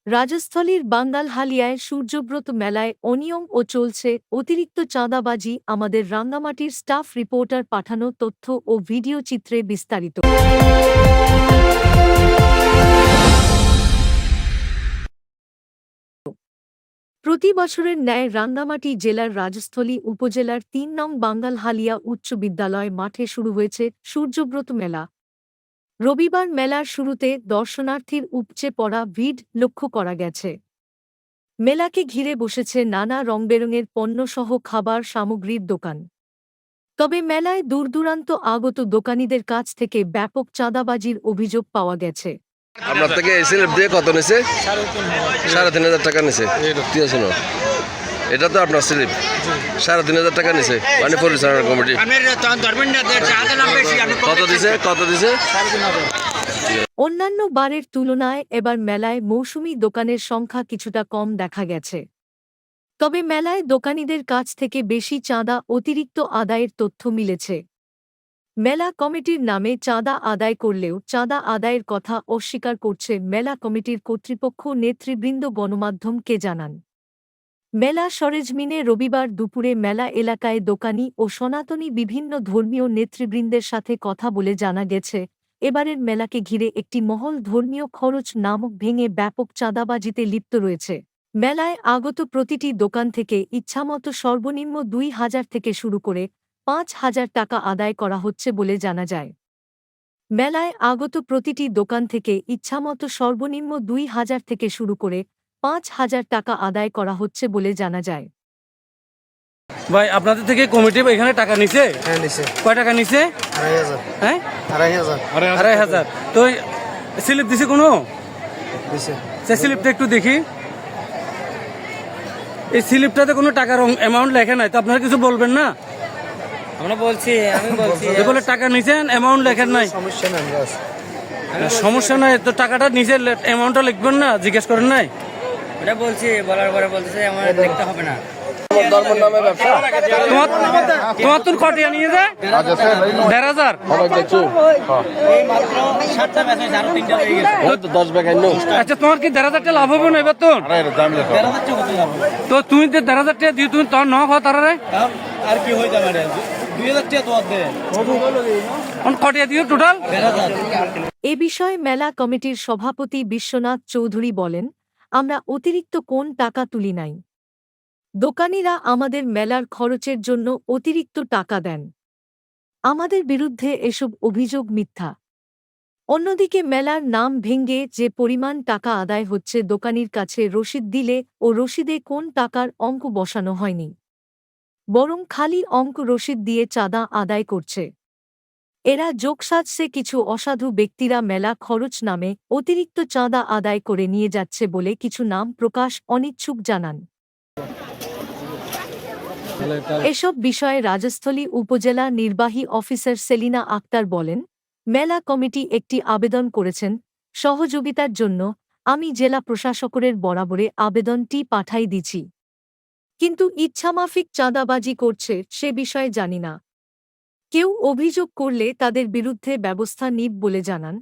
রাজস্থলীর বাঙ্গালহালিয়ায় সূর্যব্রত মেলায় অনিয়ম ও চলছে অতিরিক্ত চাঁদাবাজি। আমাদের রাঙ্গামাটির স্টাফ রিপোর্টার পাঠানো তথ্য ও ভিডিও চিত্রে বিস্তারিত। প্রতি বছরের ন্যায় রাঙ্গামাটি জেলার রাজস্থলী উপজেলার ৩ নং বাঙ্গালহালিয়া উচ্চ বিদ্যালয় মাঠে শুরু হয়েছে সূর্যব্রত মেলা। রবিবার মেলার শুরুতে দর্শনার্থীর উপচে পড়া ভিড় লক্ষ্য করা গেছে। মেলাকে ঘিরে বসেছে নানা রংবেরঙের পণ্যসহ খাবার সামগ্রীর দোকান। তবে মেলায় দূরদূরান্ত আগত দোকানীদের কাছ থেকে ব্যাপক চাঁদাবাজির অভিযোগ পাওয়া গেছে। আপনার থেকে এই স্লিপ দিয়ে কত নিছে? 3,500 টাকা নিছে। এটা তো আপনার স্লিপ 3,500 টাকা নিছে, মানে পরিচালনা কমিটি কত দিছে? অন্যান্য বারের তুলনায় এবার মেলায় মৌসুমি দোকানের সংখ্যা কিছুটা কম দেখা গেছে। তবে মেলায় দোকানীদের কাছ থেকে বেশি চাঁদা অতিরিক্ত আদায়ের তথ্য মিলেছে। মেলা কমিটির নামে চাঁদা আদায় করলেও চাঁদা আদায়ের কথা অস্বীকার করছে মেলা কমিটির কর্তৃপক্ষ নেতৃবৃন্দ গণমাধ্যমকে জানান। মেলা সরেজমিনে রবিবার দুপুরে মেলা এলাকায় দোকানি ও সনাতনী বিভিন্ন ধর্মীয় নেতৃবৃন্দের সাথে কথা বলে জানা গেছে, এবারের মেলাকে ঘিরে একটি মহল ধর্মীয় খরচ নামক ভেঙে ব্যাপক চাঁদাবাজিতে লিপ্ত রয়েছে। মেলায় আগত প্রতিটি দোকান থেকে ইচ্ছামতো সর্বনিম্ন 2,000 থেকে শুরু করে 5,000 টাকা আদায় করা হচ্ছে বলে জানা যায়। মেলায় আগত প্রতিটি দোকান থেকে ইচ্ছামতো সর্বনিম্ন 2,000 থেকে শুরু করে 5,000 টাকা আদায় করা হচ্ছে বলে জানা যায়। ভাই, আপনাদের থেকে কমিটি এখানে টাকা নিছে? হ্যাঁ নিছে। কয় টাকা নিছে? 2,500। হ্যাঁ 2,500 2,500। তো স্লিপ দিছে কোনো? দিছে। সে স্লিপটা একটু দেখি। এই স্লিপটাতে কোনো টাকার অ্যামাউন্ট লেখা নাই, তো আপনারা কিছু বলবেন না? আমি বলছি বলে টাকা নিছেন, অ্যামাউন্ট লেখেন নাই। সমস্যা নাই, সমস্যা নাই, তো টাকাটা নিচে অ্যামাউন্টটা লিখবেন না? জিজ্ঞেস করেন নাই? এটা বলছি, বলার পরে বলতেছে আমার লিখতে হবে না। তোমার তোর কটিয়া নিয়ে যায় 1,500। আচ্ছা, তোমার কি 1,500 টাকা লাভ হবে না এবার? তো তুমি 1,500 টাকা দিয়ে তুমি তোর ন খাও তারা আর কি হয়ে যাবে? 2,000 টাকা তোমার দেয় কটিয়া দিয়ে টোটাল। এ বিষয়ে মেলা কমিটির সভাপতি বিশ্বনাথ চৌধুরী বলেন, আমরা অতিরিক্ত কোন টাকা তুলি নাই। দোকানিরা আমাদের মেলার খরচের জন্য অতিরিক্ত টাকা দেন। আমাদের বিরুদ্ধে এসব অভিযোগ মিথ্যা। অন্যদিকে মেলার নাম ভেঙে যে পরিমাণ টাকা আদায় হচ্ছে, দোকানির কাছে রসিদ দিলে ও রসিদে কোন টাকার অঙ্ক বসানো হয়নি, বরং খালি অঙ্ক রসিদ দিয়ে চাঁদা আদায় করছে। এরা যোগসাজশে কিছু অসাধু ব্যক্তিরা মেলা খরচ নামে অতিরিক্ত চাঁদা আদায় করে নিয়ে যাচ্ছে বলে কিছু নাম প্রকাশ অনিচ্ছুক জানান। এসব বিষয়ে রাজস্থলী উপজেলা নির্বাহী অফিসার সেলিনা আক্তার বলেন, মেলা কমিটি একটি আবেদন করেছেন সহযোগিতার জন্য। আমি জেলা প্রশাসকের বরাবরে আবেদনটি পাঠাই দিছি, কিন্তু ইচ্ছামাফিক চাঁদাবাজি করছে সে বিষয়ে জানি না। কেউ অভিযোগ করলে তাদের বিরুদ্ধে ব্যবস্থা নিব বলে জানান।